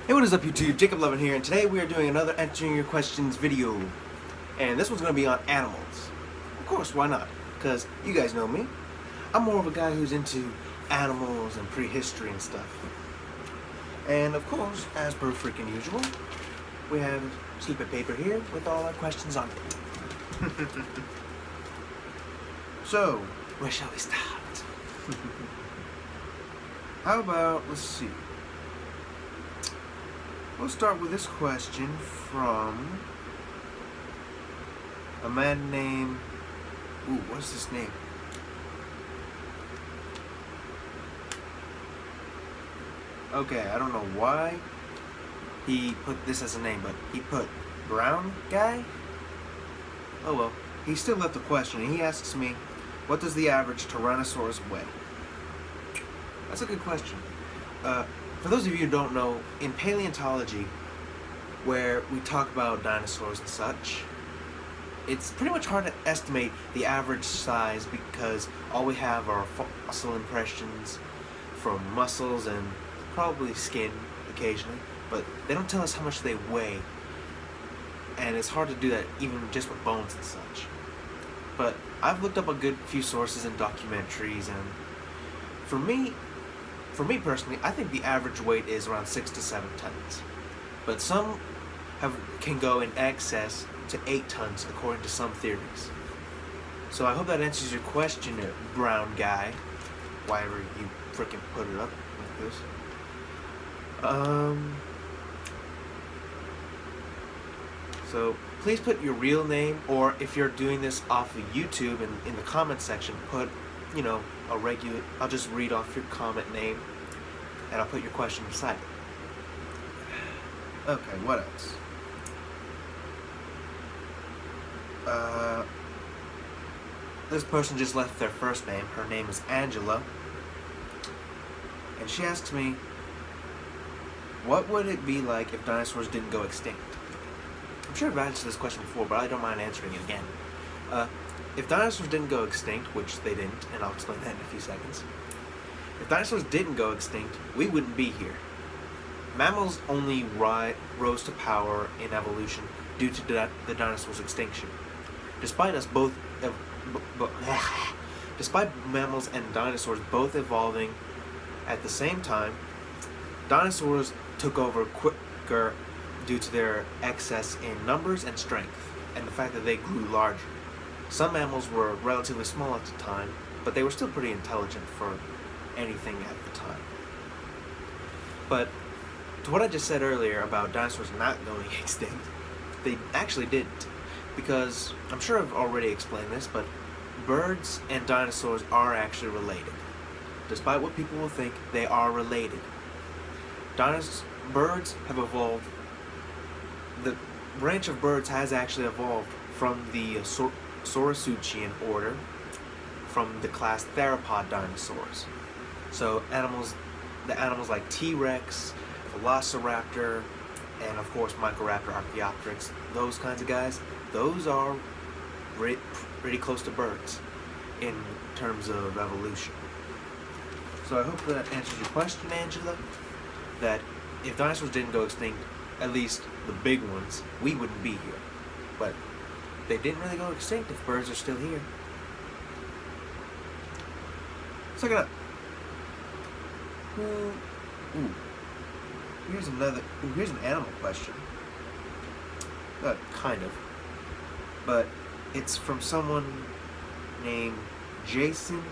Hey, what is up YouTube? Jacob Levin here, and today we are doing another answering your questions video. And this one's going to be on animals. Of course, why not? Because you guys know me. I'm more of a guy who's into animals and prehistory and stuff. And of course, as per freaking usual, we have slip of paper here with all our questions on it. So, where shall we start? How about, let's see. We'll start with this question from a man named, what's his name? Okay, I don't know why he put this as a name, but he put brown guy? Oh well, he still left a question, and he asks me, what does the average Tyrannosaurus weigh? That's a good question. For those of you who don't know, in paleontology, where we talk about dinosaurs and such, it's pretty much hard to estimate the average size because all we have are fossil impressions from muscles and probably skin occasionally, but they don't tell us how much they weigh, and it's hard to do that even just with bones and such. But I've looked up a good few sources and documentaries, and for me personally, I think the average weight is around 6 to 7 tons. But some can go in excess to 8 tons according to some theories. So I hope that answers your question, brown guy. Whatever you frickin' put it up like this. So please put your real name, or if you're doing this off of YouTube, and in the comment section put, a regular, I'll just read off your comment name and I'll put your question beside it. Okay, what else? This person just left their first name. Her name is Angela, and she asks me, what would it be like if dinosaurs didn't go extinct? I'm sure I've answered this question before, but I don't mind answering it again. If dinosaurs didn't go extinct, which they didn't, and I'll explain that in a few seconds. If dinosaurs didn't go extinct, we wouldn't be here. Mammals only rose to power in evolution due to the dinosaurs' extinction. Despite mammals and dinosaurs both evolving at the same time, dinosaurs took over quicker due to their excess in numbers and strength, and the fact that they grew larger. Some mammals were relatively small at the time, but they were still pretty intelligent for anything at the time. But to what I just said earlier about dinosaurs not going extinct, they actually didn't. Because I'm sure I've already explained this, but birds and dinosaurs are actually related. Despite what people will think, they are related. Birds have evolved. The branch of birds has actually evolved from the Saurischian order, from the class theropod dinosaurs. So the animals like T-Rex, Velociraptor, and of course Microraptor, Archaeopteryx, those kinds of guys, those are pretty close to birds in terms of evolution. So I hope that answers your question, Angela, that if dinosaurs didn't go extinct, at least the big ones, we wouldn't be here. But they didn't really go extinct if birds are still here. Let's look it up. Here's an animal question. Kind of. But it's from someone named Jason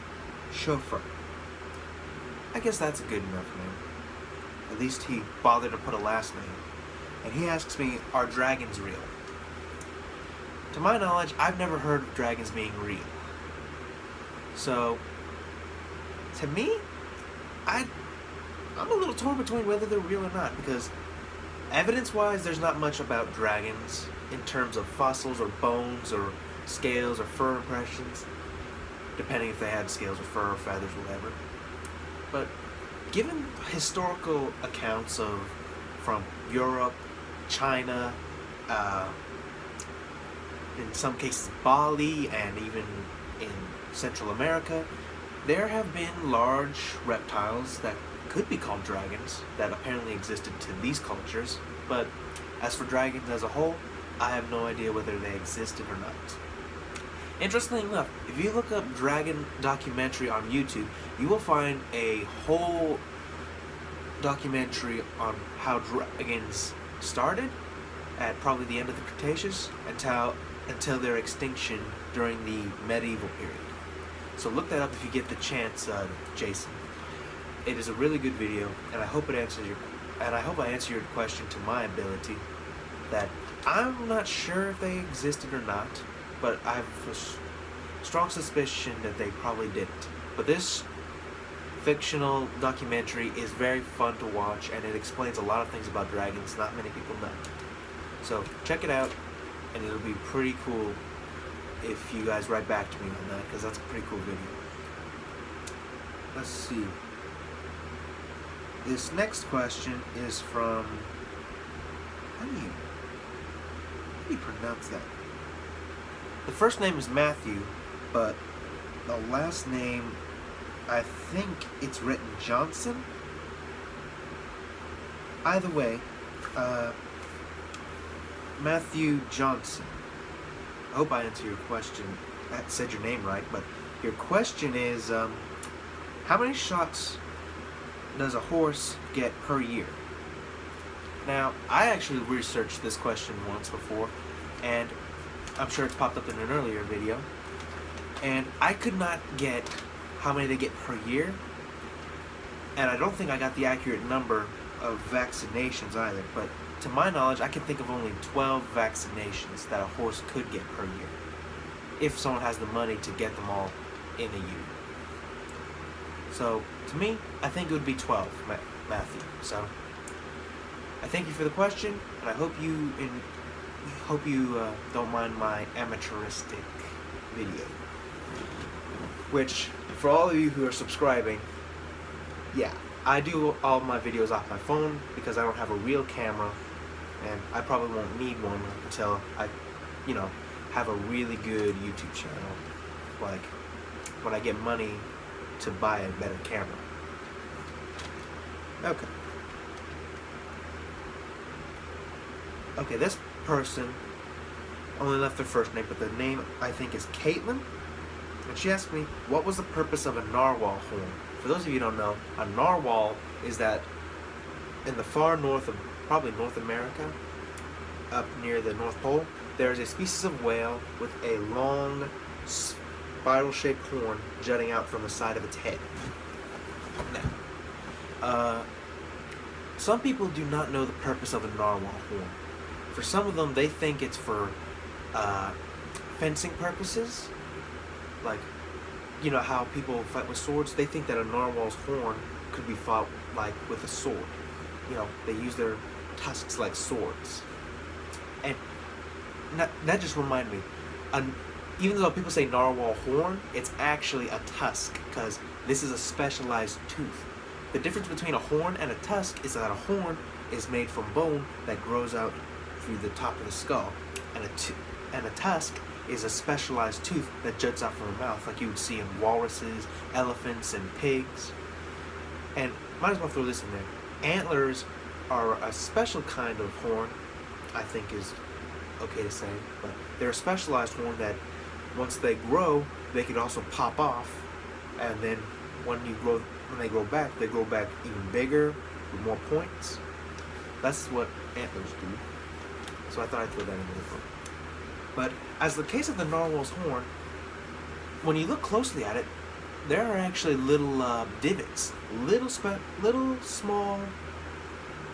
Schofer. I guess that's a good enough name. At least he bothered to put a last name. And he asks me, are dragons real? To my knowledge, I've never heard of dragons being real. So, to me, I'm a little torn between whether they're real or not, because evidence-wise, there's not much about dragons in terms of fossils or bones or scales or fur impressions, depending if they had scales or fur or feathers or whatever. But given historical accounts from Europe, China, in some cases Bali, and even in Central America, there have been large reptiles that could be called dragons that apparently existed to these cultures, but as for dragons as a whole, I have no idea whether they existed or not. Interestingly enough, if you look up dragon documentary on YouTube, you will find a whole documentary on how dragons started at probably the end of the Cretaceous until their extinction during the medieval period. So look that up if you get the chance, Jason. It is a really good video, and I hope I answer your question to my ability. That I'm not sure if they existed or not, but I have a strong suspicion that they probably didn't. But this fictional documentary is very fun to watch, and it explains a lot of things about dragons not many people know. So check it out, and it'll be pretty cool if you guys write back to me on that, because that's a pretty cool video. Let's see. This next question is from... How do you pronounce that? The first name is Matthew, but the last name, I think it's written Johnson. Either way, Matthew Johnson. I hope I answered your question. I said your name right, but your question is, how many shots does a horse get per year? Now, I actually researched this question once before, and I'm sure it's popped up in an earlier video, and I could not get how many they get per year, and I don't think I got the accurate number of vaccinations either, but to my knowledge, I can think of only 12 vaccinations that a horse could get per year, if someone has the money to get them all in a year. So, to me, I think it would be 12, Matthew. So, I thank you for the question, and I hope you don't mind my amateuristic video. Which, for all of you who are subscribing, yeah, I do all my videos off my phone because I don't have a real camera, and I probably won't need one until I, have a really good YouTube channel, like when I get money to buy a better camera. Okay, this person only left their first name, but the name I think is Caitlin. And she asked me, what was the purpose of a narwhal horn? For those of you who don't know, a narwhal is that in the far north of, probably North America, up near the North Pole, there is a species of whale with a long spiral-shaped horn jutting out from the side of its head. Now, some people do not know the purpose of a narwhal horn. For some of them, they think it's for fencing purposes. Like, you know how people fight with swords? They think that a narwhal's horn could be fought like with a sword. They use their tusks like swords. And that just reminded me, even though people say narwhal horn, it's actually a tusk, because this is a specialized tooth. The difference between a horn and a tusk is that a horn is made from bone that grows out through the top of the skull, and a tusk is a specialized tooth that juts out from the mouth, like you would see in walruses, elephants, and pigs. And might as well throw this in there. Antlers are a special kind of horn, I think is okay to say, but they're a specialized horn that once they grow, they could also pop off, and then when they grow back even bigger with more points. That's what antlers do. So I thought I'd throw that in there. But as the case of the narwhal's horn, when you look closely at it, there are actually little divots, little small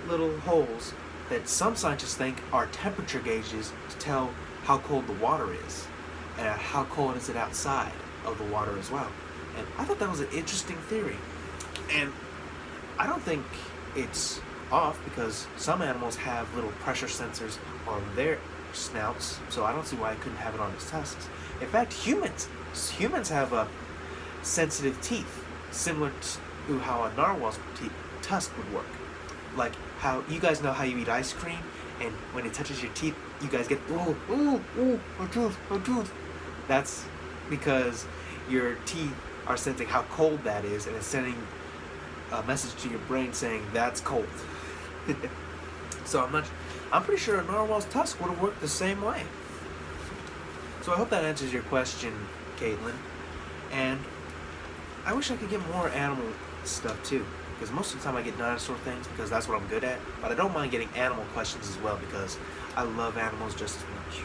holes that some scientists think are temperature gauges to tell how cold the water is, and how cold is it outside of the water as well. And I thought that was an interesting theory, and I don't think it's off, because some animals have little pressure sensors on their snouts, so I don't see why I couldn't have it on its tusks. In fact, humans have sensitive teeth, similar to how a narwhal's tusk would work. Like how you guys know how you eat ice cream, and when it touches your teeth, you guys get a tooth. That's because your teeth are sensing how cold that is, and it's sending a message to your brain saying that's cold. So I'm pretty sure a narwhal's tusk would have worked the same way. So I hope that answers your question, Caitlin. And I wish I could get more animal stuff too, because most of the time I get dinosaur things because that's what I'm good at. But I don't mind getting animal questions as well because I love animals just as much.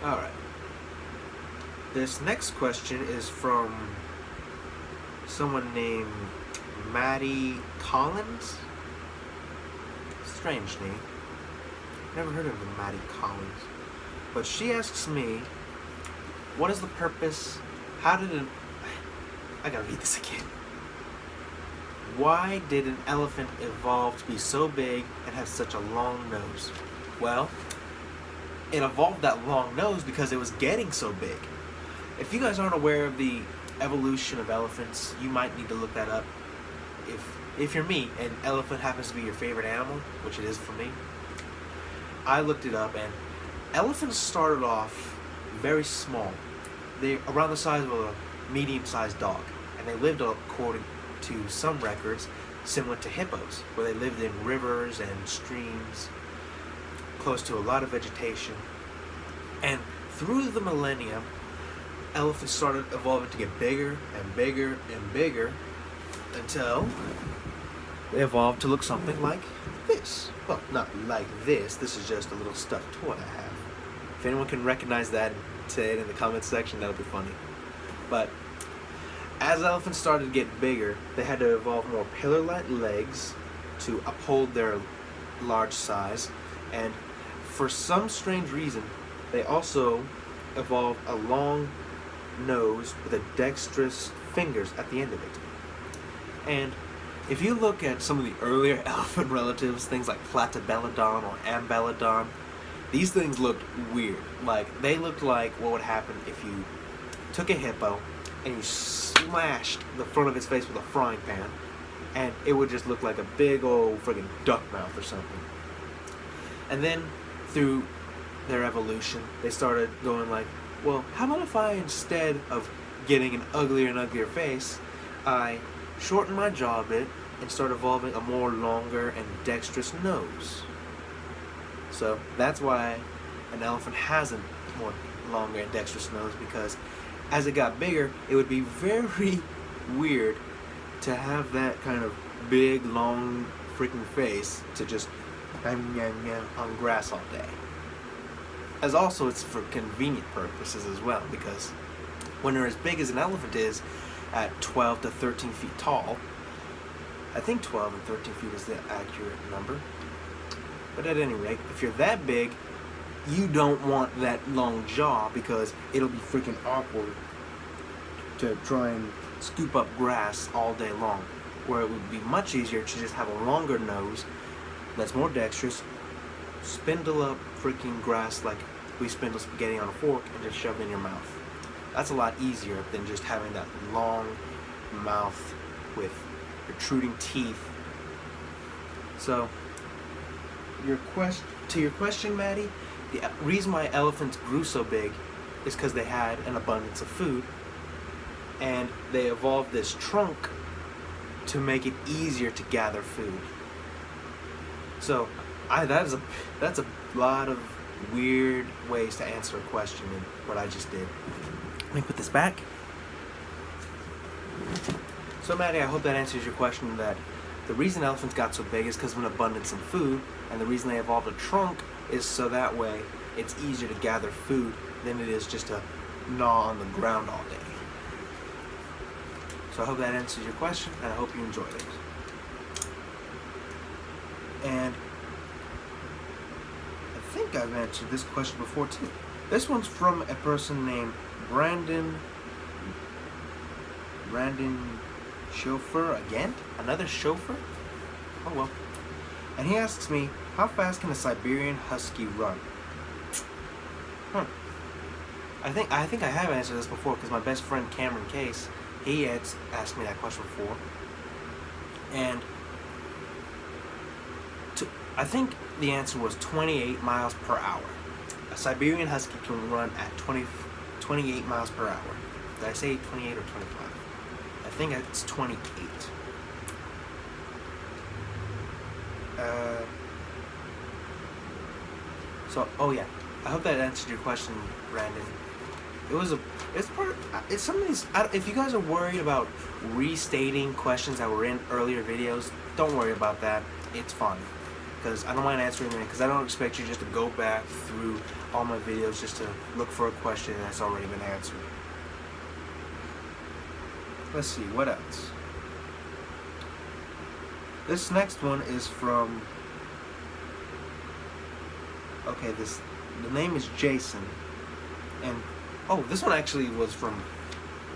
Alright. This next question is from someone named Maddie Collins. Strange name. Never heard of the Maddie Collins. But she asks me, what is the purpose? I gotta read this again. Why did an elephant evolve to be so big and have such a long nose? Well, it evolved that long nose because it was getting so big. If you guys aren't aware of the evolution of elephants, you might need to look that up. If you're me and elephant happens to be your favorite animal, which it is for me, I looked it up, and elephants started off very small. They're around the size of a medium-sized dog, and they lived, according to some records, similar to hippos, where they lived in rivers and streams, close to a lot of vegetation. And through the millennia, elephants started evolving to get bigger and bigger and bigger until they evolved to look something like this. Well, not like this. This is just a little stuffed toy I have. If anyone can recognize that and say it in the comments section, that'll be funny. But as elephants started to get bigger, they had to evolve more pillar-like legs to uphold their large size. And for some strange reason, they also evolved a long nose with a dexterous fingers at the end of it. And if you look at some of the earlier elephant relatives, things like Platybelodon or Ambelodon, these things looked weird. Like, they looked like what would happen if you took a hippo and you smashed the front of its face with a frying pan, and it would just look like a big old friggin' duck mouth or something. And then, through their evolution, they started going like, well, how about if I, instead of getting an uglier and uglier face, I shorten my jaw a bit and start evolving a more longer and dexterous nose. So that's why an elephant has a more longer and dexterous nose, because as it got bigger, it would be very weird to have that kind of big, long, freaking face to just on grass all day. As also, it's for convenient purposes as well, because when they're as big as an elephant is, at 12 to 13 feet tall, I think 12 and 13 feet is the accurate number. But at any rate, if you're that big, you don't want that long jaw, because it'll be freaking awkward to try and scoop up grass all day long. Where it would be much easier to just have a longer nose that's more dexterous, spindle up freaking grass like we spindle spaghetti on a fork, and just shove it in your mouth. That's a lot easier than just having that long mouth with protruding teeth. So, to your question, Maddie, the reason why elephants grew so big is because they had an abundance of food, and they evolved this trunk to make it easier to gather food. So, that's a lot of weird ways to answer a question in what I just did. Let me put this back. So, Maddie, I hope that answers your question, that the reason elephants got so big is because of an abundance of food, and the reason they evolved a trunk is so that way it's easier to gather food than it is just to gnaw on the ground all day. So I hope that answers your question, and I hope you enjoyed it. And I think I've answered this question before too. This one's from a person named Brandon Chauffeur again? Another chauffeur? Oh well. And he asks me, how fast can a Siberian Husky run? I think I have answered this before, because my best friend Cameron Case, he had asked me that question before. And I think the answer was 28 miles per hour. A Siberian Husky can run at 28 miles per hour. Did I say 28 or 25? I think it's 28. Oh yeah, I hope that answered your question, Brandon. It's some of these. If you guys are worried about restating questions that were in earlier videos, don't worry about that. It's fine, because I don't mind answering them, because I don't expect you just to go back through all my videos just to look for a question that's already been answered. Let's see, what else? This next one is from... Okay, the name is Jason. And, oh, this one actually was from...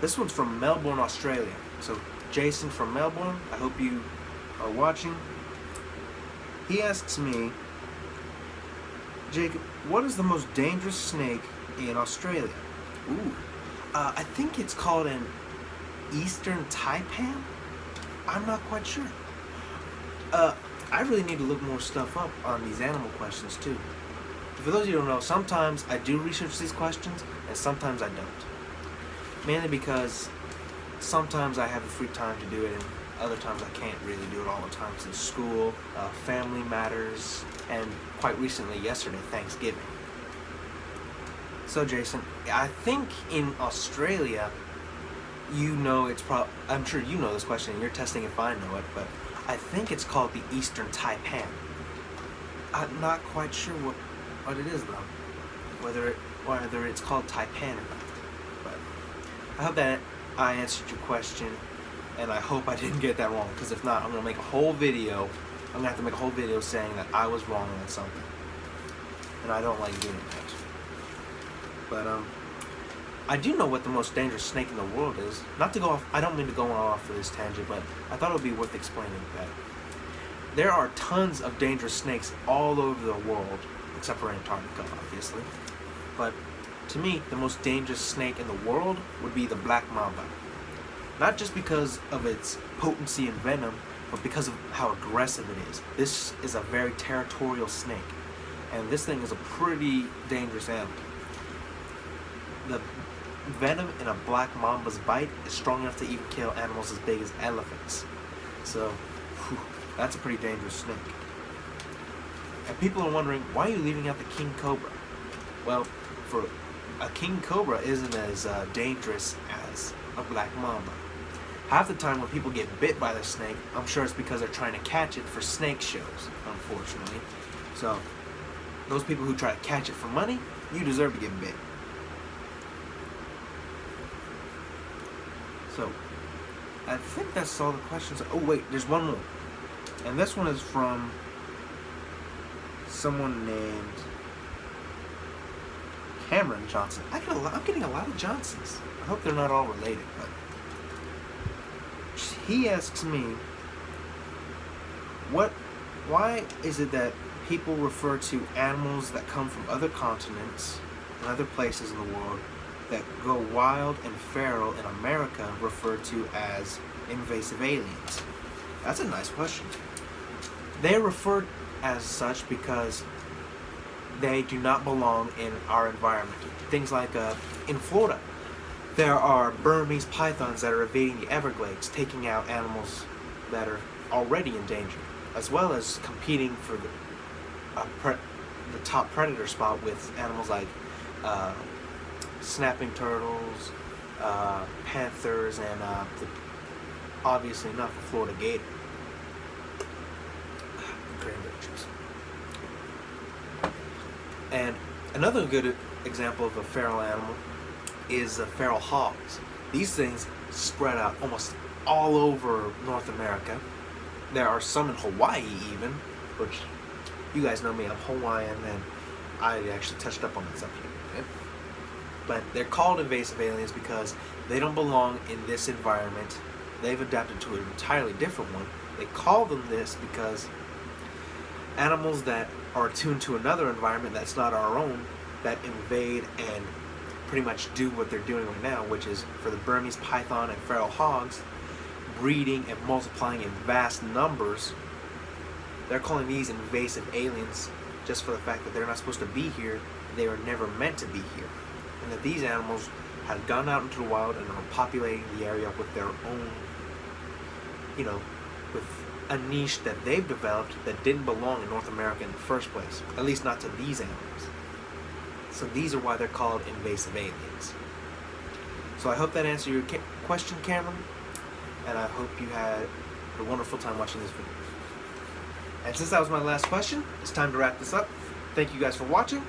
This one's from Melbourne, Australia. So, Jason from Melbourne, I hope you are watching. He asks me, Jacob, what is the most dangerous snake in Australia? Ooh, I think it's called an Eastern taipan? I'm not quite sure. I really need to look more stuff up on these animal questions too. For those of you who don't know, sometimes I do research these questions and sometimes I don't. Mainly because sometimes I have the free time to do it and other times I can't really do it all the time because of school, family matters, and quite recently, yesterday, Thanksgiving. So Jason, I think in Australia, you know I'm sure you know this question and you're testing if I know it, but I think it's called the Eastern taipan. I'm not quite sure what it is though, whether it's called taipan or not. But I hope that I answered your question, and I hope I didn't get that wrong, because if not, I'm gonna make a whole video. I'm gonna have to make a whole video saying that I was wrong on something, and I don't like doing that. But I do know what the most dangerous snake in the world is. Not to go off, I don't mean to go off for this tangent, but I thought it would be worth explaining that. There are tons of dangerous snakes all over the world, except for Antarctica, obviously. But to me, the most dangerous snake in the world would be the black mamba. Not just because of its potency and venom, but because of how aggressive it is. This is a very territorial snake, and this thing is a pretty dangerous animal. The venom in a black mamba's bite is strong enough to even kill animals as big as elephants. So, that's a pretty dangerous snake. And people are wondering, why are you leaving out the king cobra? Well, for a king cobra isn't as dangerous as a black mamba. Half the time when people get bit by the snake, I'm sure it's because they're trying to catch it for snake shows, unfortunately. So, those people who try to catch it for money, you deserve to get bit. So, I think that's all the questions. Oh wait, there's one more. And this one is from someone named Cameron Johnson. I'm getting a lot of Johnsons. I hope they're not all related, but he asks me, why is it that people refer to animals that come from other continents and other places in the world that go wild and feral in America referred to as invasive aliens? That's a nice question. They're referred as such because they do not belong in our environment. Things like in Florida, there are Burmese pythons that are invading the Everglades, taking out animals that are already in danger, as well as competing for the top predator spot with animals like snapping turtles, panthers, and obviously not the Florida gator. Cranberries. And another good example of a feral animal is feral hogs. These things spread out almost all over North America. There are some in Hawaii even, which you guys know me, I'm Hawaiian, and I actually touched up on that subject. Okay? But they're called invasive aliens because they don't belong in this environment. They've adapted to an entirely different one. They call them this because animals that are attuned to another environment that's not our own, that invade and pretty much do what they're doing right now, which is for the Burmese python and feral hogs, breeding and multiplying in vast numbers. They're calling these invasive aliens just for the fact that they're not supposed to be here. They were never meant to be here. And that these animals have gone out into the wild and are populating the area with their own with a niche that they've developed that didn't belong in North America in the first place. At least not to these animals. So these are why they're called invasive aliens. So I hope that answered your question, Cameron. And I hope you had a wonderful time watching this video. And since that was my last question, it's time to wrap this up. Thank you guys for watching.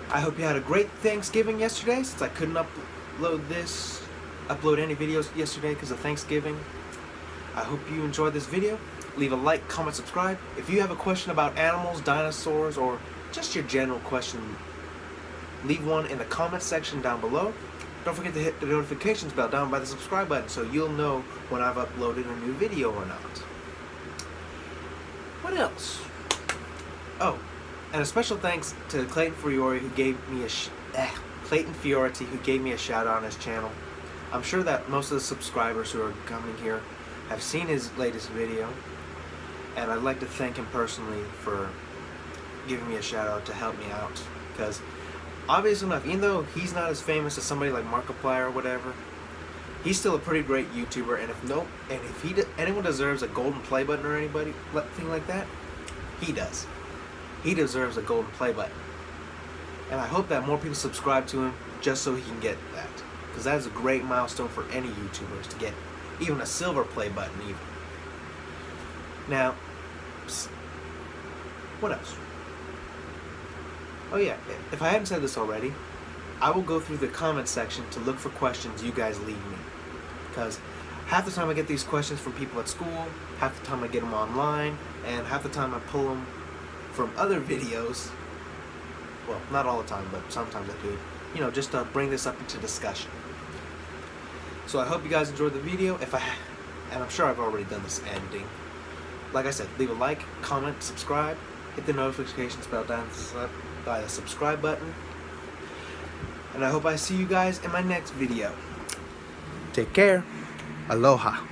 I hope you had a great Thanksgiving yesterday, since I couldn't upload any videos yesterday because of Thanksgiving. I hope you enjoyed this video. Leave a like, comment, subscribe. If you have a question about animals, dinosaurs, or just your general question, leave one in the comment section down below. Don't forget to hit the notifications bell down by the subscribe button so you'll know when I've uploaded a new video or not. What else? Oh, and a special thanks to Clayton Fiore who gave me who gave me a shout out on his channel. I'm sure that most of the subscribers who are coming here have seen his latest video, and I'd like to thank him personally for giving me a shout out to help me out, because obviously enough, even though he's not as famous as somebody like Markiplier or whatever, he's still a pretty great YouTuber, and if anyone deserves a golden play button or thing like that, he does. He deserves a golden play button. And I hope that more people subscribe to him just so he can get that, because that is a great milestone for any YouTubers to get even a silver play button even. Now, what else? Oh yeah, if I haven't said this already, I will go through the comment section to look for questions you guys leave me. Because half the time I get these questions from people at school, half the time I get them online, and half the time I pull them from other videos. Well, not all the time, but sometimes I do. Just to bring this up into discussion. So I hope you guys enjoyed the video. And I'm sure I've already done this ending. Like I said, leave a like, comment, subscribe, hit the notifications bell down by the subscribe button. And I hope I see you guys in my next video. Take care. Aloha.